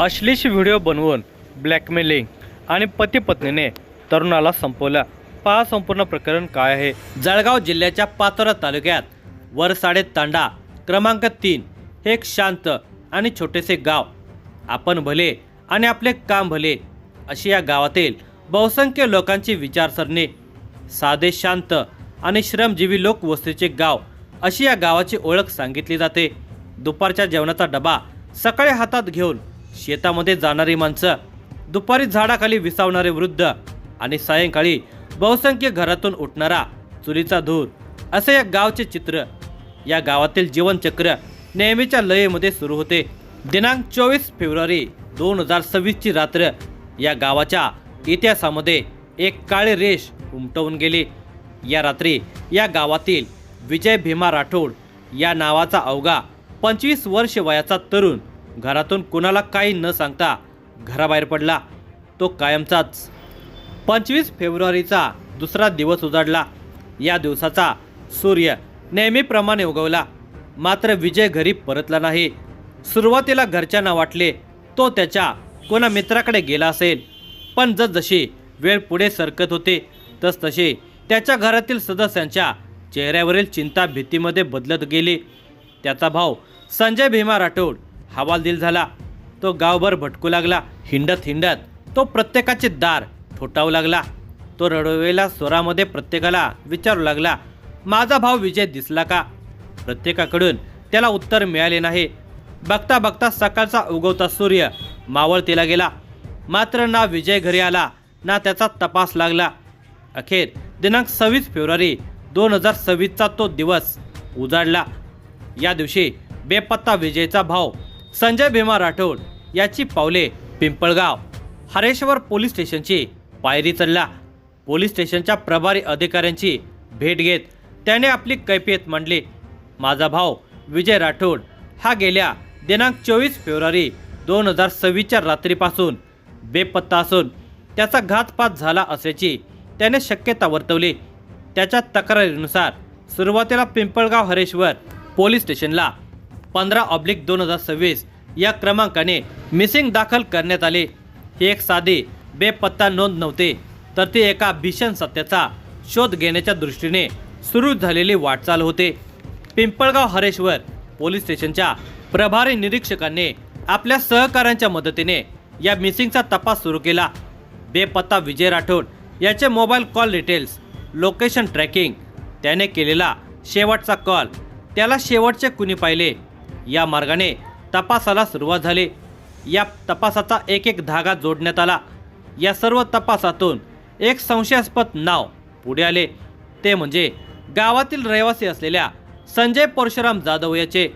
अश्लील व्हिडिओ बनवून ब्लॅकमेलिंग आणि पती पत्नीने तरुणाला संपवलं। पहा संपूर्ण प्रकरण काय आहे। जळगाव जिल्ह्याच्या पाचोरा तालुक्यात वरसाडे तांडा क्रमांक 3 हे एक शांत आणि छोटेसे गाव। आपण भले आणि आपले काम भले अशी या गावातील बहुसंख्य लोकांची विचारसरणी। साधे शांत आणि श्रमजीवी लोकवस्तीचे गाव अशी या गावाची ओळख सांगितली जाते। दुपारच्या जेवणाचा डबा सकाळी हातात घेऊन शेतामध्ये जाणारी माणसं, दुपारी झाडाखाली विसावणारे वृद्ध आणि सायंकाळी बहुसंख्य घरातून उठणारा चुलीचा धूर, असे या गावचे चित्र। या गावातील जीवनचक्र नेहमीच्या लयेमध्ये सुरू होते। दिनांक 24 फेब्रुवारी 2026 ची रात्र या गावाच्या इतिहासामध्ये एक काळी रेष उमटवून गेली। या रात्री या गावातील विजय भीमा राठोड या नावाचा अवघा 25 वर्ष वयाचा तरुण घरातून कुणाला काही न सांगता घराबाहेर पडला। तो कायमचाच। 25 फेब्रुवारीचा दुसरा दिवस उजाडला। या दिवसाचा सूर्य नेहमीप्रमाणे उगवला, मात्र विजय घरी परतला नाही। सुरुवातीला घरच्यांना वाटले तो त्याच्या कोणा मित्राकडे गेला असेल, पण जसजशी वेळ पुढे सरकत होते तसतसे त्याच्या घरातील सदस्यांच्या चेहऱ्यावरील चिंता भीतीमध्ये बदलत गेली। त्याचा भाऊ संजय भीमा राठोड हवालदिल झाला। तो गावभर भटकू लागला। हिंडत हिंडत तो प्रत्येकाचे दार ठोठावू लागला। तो रडवेल्या स्वरामध्ये प्रत्येकाला विचारू लागला, माझा भाऊ विजय दिसला का? प्रत्येकाकडून त्याला उत्तर मिळाले नाही। बघता बघता सकाळचा उगवता सूर्य मावळतीला गेला, मात्र ना विजय घरी आला ना त्याचा तपास लागला। अखेर दिनांक 26 फेब्रुवारी 2026 चा तो दिवस उजाडला। या दिवशी बेपत्ता विजयचा भाऊ संजय भीमा राठोड याची पावले पिंपळगाव हरेश्वर पोलीस स्टेशनची पायरी चढला। पोलीस स्टेशनच्या प्रभारी अधिकाऱ्यांची भेट घेत त्याने आपली कैफियत मांडली। माझा भाऊ विजय राठोड हा गेल्या दिनांक 24 फेब्रुवारी 2026 च्या रात्रीपासून बेपत्ता असून त्याचा घातपात झाला असल्याची त्याने शक्यता वर्तवली। त्याच्या तक्रारीनुसार सुरुवातीला पिंपळगाव हरेश्वर पोलीस स्टेशनला 15/2026 या क्रमांकाने मिसिंग दाखल करण्यात आले। ही एक साधी बेपत्ता नोंद नव्हती, तर ती एका भीषण सत्याचा शोध घेण्याच्या दृष्टीने सुरू झालेली वाटचाल होते। पिंपळगाव हरेश्वर पोलीस स्टेशनच्या प्रभारी निरीक्षकांनी आपल्या सहकाऱ्यांच्या मदतीने या मिसिंगचा तपास सुरू केला। बेपत्ता विजय राठोड याचे mobile call details, location tracking, त्याने केलेला शेवटचा कॉल, त्याला शेवटचे कुणी पाहिले, या मार्गाने तपासाला सुरुवात झाली। या तपासाचा एक एक धागा जोडण्यात आला। या सर्व तपासातून एक संशयास्पद नाव पुढे आले, ते म्हणजे गावातील रहिवासी असलेल्या संजय परशुराम जाधव याचे।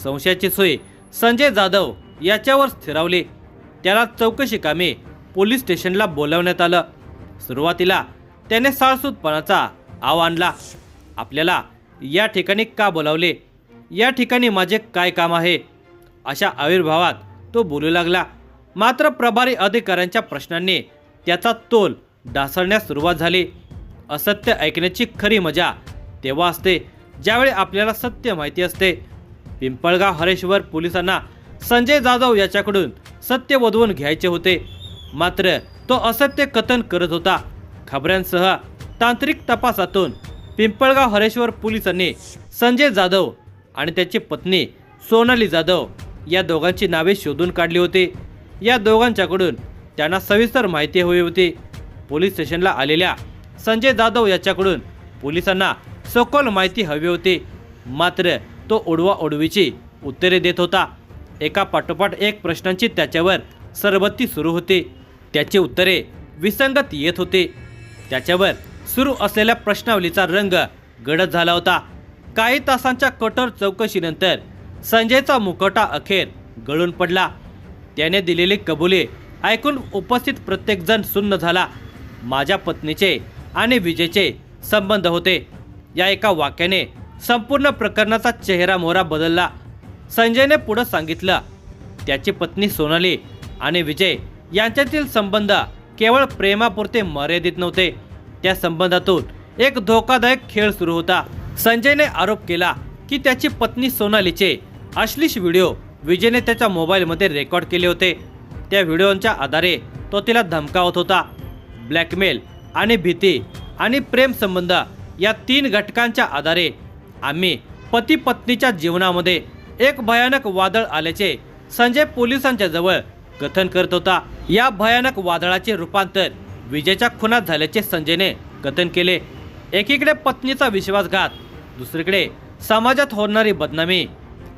संशयाची सुई संजय जाधव याच्यावर स्थिरावली। त्याला चौकशी कामी पोलीस स्टेशनला बोलावण्यात आलं। सुरुवातीला त्याने साळसूदपणाचा आव आणला, आपल्याला या ठिकाणी का बोलावले, या ठिकाणी माझे काय काम आहे, अशा आविर्भावात तो बोलू लागला। मात्र प्रभारी अधिकाऱ्यांच्या प्रश्नांनी त्याचा तोल ढासळण्यास सुरुवात झाली। असत्य ऐकण्याची खरी मजा तेव्हा असते ज्यावेळी आपल्याला सत्य माहिती असते। पिंपळगाव हरेश्वर पोलिसांना संजय जाधव याच्याकडून सत्य वधवून घ्यायचे होते, मात्र तो असत्य कथन करत होता। खबऱ्यांसह तांत्रिक तपासातून पिंपळगाव हरेश्वर पोलिसांनी संजय जाधव आणि त्याची पत्नी सोनाली जाधव या दोघांची नावे शोधून काढली होती। या दोघांच्याकडून त्यांना सविस्तर माहिती हवी होती। पोलीस स्टेशनला आलेल्या संजय जाधव याच्याकडून पोलिसांना सखोल माहिती हवी होती, मात्र तो ओढवाओढवीची उत्तरे देत होता। एका पाठोपाठ एक प्रश्नांची त्याच्यावर सरबत्ती सुरू होती। त्याची उत्तरे विसंगत येत होती। त्याच्यावर सुरू असलेल्या प्रश्नावलीचा रंग गडद झाला होता। काही तासांच्या कठोर चौकशीनंतर संजयचा मुखवटा अखेर गळून पडला। त्याने दिलेली कबुली ऐकून उपस्थित प्रत्येकजण सुन्न झाला। माझ्या पत्नीचे आणि विजयचे संबंध होते, या एका वाक्याने संपूर्ण प्रकरणाचा चेहरा मोहरा बदलला। संजयने पुढे सांगितलं, त्याची पत्नी सोनाली आणि विजय यांच्यातील संबंध केवळ प्रेमापुरते मर्यादित नव्हते, त्या संबंधातून एक धोकादायक खेळ सुरू होता। संजयने आरोप केला की त्याची पत्नी सोनालीचे अश्लील व्हिडिओ विजयने त्याच्या मोबाईलमध्ये रेकॉर्ड केले होते। त्या व्हिडिओच्या आधारे तो तिला धमकावत होता। ब्लॅकमेल आणि भीती आणि प्रेम संबंध या 3 घटकांच्या आधारे आम्ही पती पत्नीच्या जीवनामध्ये एक भयानक वादळ आल्याचे संजय पोलिसांच्या जवळ कथन करत होता। या भयानक वादळाचे रूपांतर विजयच्या खुनात झाल्याचे संजयने कथन केले। एकीकडे पत्नीचा विश्वासघात, दुसरीकडे समाजात होणारी बदनामी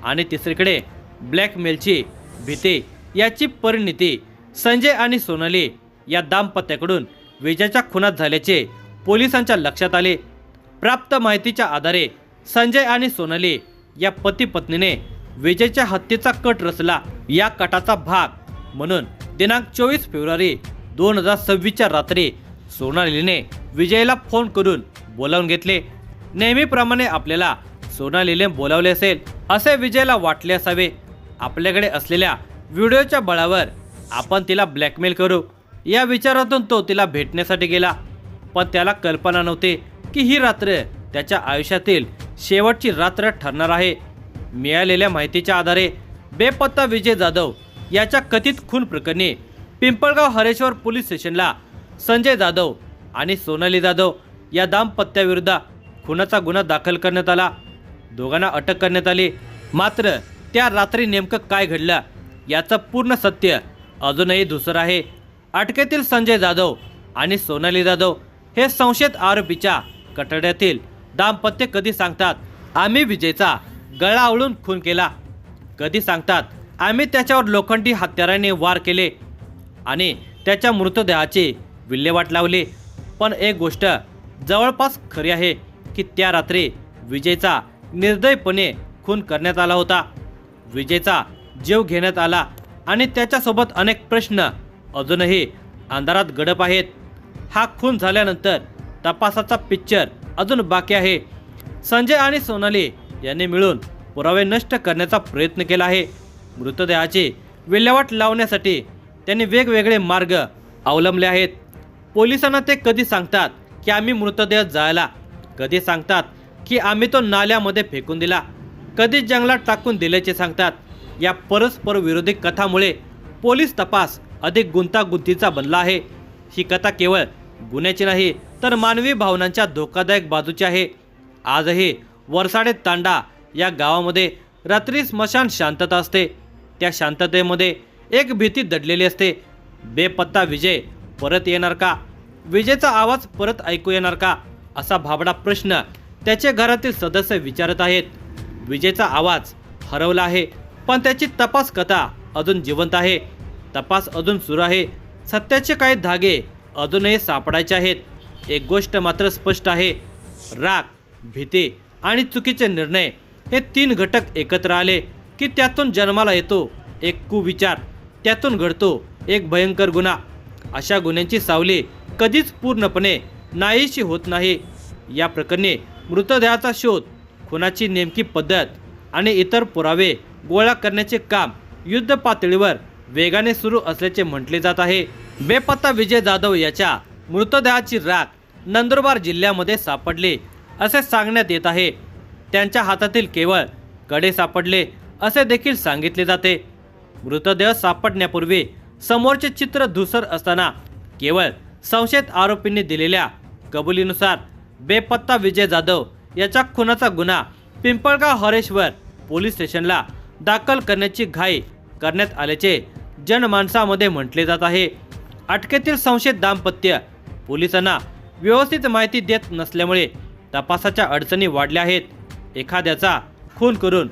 आणि तिसरीकडे ब्लॅकमेलची भीती याची परिणिती संजय आणि सोनाली या दाम्पत्याकडून विजयच्या खुनात झाल्याचे पोलिसांच्या लक्षात आले। प्राप्त माहितीच्या आधारे संजय आणि सोनाली या पती पत्नीने विजयच्या हत्येचा कट रचला। या कटाचा भाग म्हणून दिनांक 24 फेब्रुवारी 2026च्या रात्री सोनालीने विजयला फोन करून बोलावून घेतले। नेहमीप्रमाणे आपल्याला सोनालीने बोलावले असेल असे विजयला वाटले असावे। आपल्याकडे असलेल्या व्हिडिओच्या बळावर आपण तिला ब्लॅकमेल करू या विचारातून तो तिला भेटण्यासाठी गेला, पण त्याला कल्पना नव्हती की ही रात्र त्याच्या आयुष्यातील शेवटची रात्र ठरणार आहे। मिळालेल्या माहितीच्या आधारे बेपत्ता विजय जाधव याच्या कथित खून प्रकरणी पिंपळगाव हरेश्वर पोलीस स्टेशनला संजय जाधव आणि सोनाली जाधव या दाम्पत्याविरुद्ध खुनाचा गुन्हा दाखल करण्यात आला। दोघांना अटक करण्यात आली। मात्र त्या रात्री नेमकं काय घडलं याचं पूर्ण सत्य अजूनही धूसर आहे। अटकेतील संजय जाधव आणि सोनाली जाधव हे संशयित आरोपीच्या कटड्यातील दाम्पत्य कधी सांगतात आम्ही विजयचा गळा आवळून खून केला, कधी सांगतात आम्ही त्याच्यावर लोखंडी हत्याराने वार केले आणि त्याच्या मृतदेहाची विल्हेवाट लावली। पण एक गोष्ट जवळपास खरी आहे की त्या रात्री विजयचा निर्दयपणे खून करण्यात आला होता। विजयचा जीव घेण्यात आला आणि त्याच्यासोबत अनेक प्रश्न अजूनही अंधारात गडप आहेत। हा खून झाल्यानंतर तपासाचा पिक्चर अजून बाकी आहे। संजय आणि सोनाली यांनी मिळून पुरावे नष्ट करण्याचा प्रयत्न केला आहे। मृतदेहाची विल्हेवाट लावण्यासाठी त्यांनी वेगवेगळे मार्ग अवलंबले आहेत। पोलिसांना ते कधी सांगतात की आम्ही मृतदेह जाळला, कधी सांगतात की आम्ही तो नाल्यामध्ये फेकून दिला, कधी जंगलात टाकून दिल्याचे सांगतात। या परस्पर विरोधी कथामुळे पोलीस तपास अधिक गुंतागुंतीचा बनला आहे। ही कथा केवळ गुन्ह्याची नाही तर मानवी भावनांच्या धोकादायक बाजूची आहे। आजही वरसाडे तांडा या गावामध्ये रात्री स्मशान शांतता असते। त्या शांततेमध्ये एक भीती दडलेली असते। बेपत्ता विजय परत येणार का? विजयचा आवाज परत ऐकू येणार का? असा भाबडा प्रश्न त्याचे घरातील सदस्य विचारत आहेत। विजयचा आवाज हरवला आहे, पण त्याची तपास कथा अजून जिवंत आहे। तपास अजून सुरू आहे। सत्याचे काही धागे अजूनही सापडायचे आहेत। एक गोष्ट मात्र स्पष्ट आहे, राग, भीती आणि चुकीचे निर्णय हे 3 घटक एकत्र आले की त्यातून जन्माला येतो एक कुविचार, त्यातून घडतो एक भयंकर गुन्हा। अशा गुन्ह्यांची सावली कधीच पूर्णपणे नाहीशी होत नाही। या प्रकरणी मृतदेहाचा शोध, खुनाची नेमकी पद्धत आणि इतर पुरावे गोळा करण्याचे काम युद्ध पातळीवर वेगाने सुरू असल्याचे म्हटले जात आहे। बेपत्ता विजय जाधव याच्या मृतदेहाची राख नंदुरबार जिल्ह्यामध्ये सापडली असे सांगण्यात येत आहे। त्यांच्या हातातील केवळ कडे सापडले असे देखील सांगितले जाते। मृतदेह सापडण्यापूर्वी समोरचे चित्र धूसर असताना केवळ संशयित आरोपींनी दिलेल्या कबुलीनुसार बेपत्ता विजय जाधव याच्या खुनाचा गुन्हा पिंपळगाव हरेश्वर पोलीस स्टेशनला दाखल करण्याची घाई करण्यात आल्याचे जनमानसामध्ये म्हटले जात आहे। अटकेतील संशयित दाम्पत्य पोलिसांना व्यवस्थित माहिती देत नसल्यामुळे तपासाच्या अडचणी वाढल्या आहेत। एखाद्याचा खून करून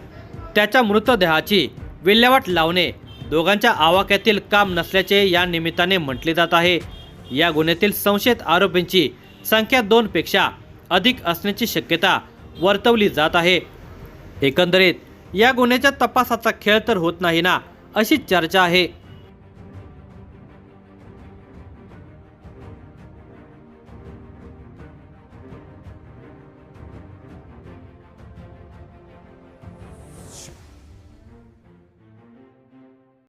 त्याच्या मृतदेहाची विल्हेवाट लावणे दोघांच्या आवाक्यातील काम नसल्याचे या निमित्ताने म्हटले जात आहे। या गुन्ह्यातील संशयित आरोपींची संख्या 2 पेक्षा अधिक असण्याची शक्यता वर्तवली जात आहे। एकंदरीत या गुन्ह्याच्या तपासाचा खेळ तर होत नाही ना, अशी चर्चा आहे।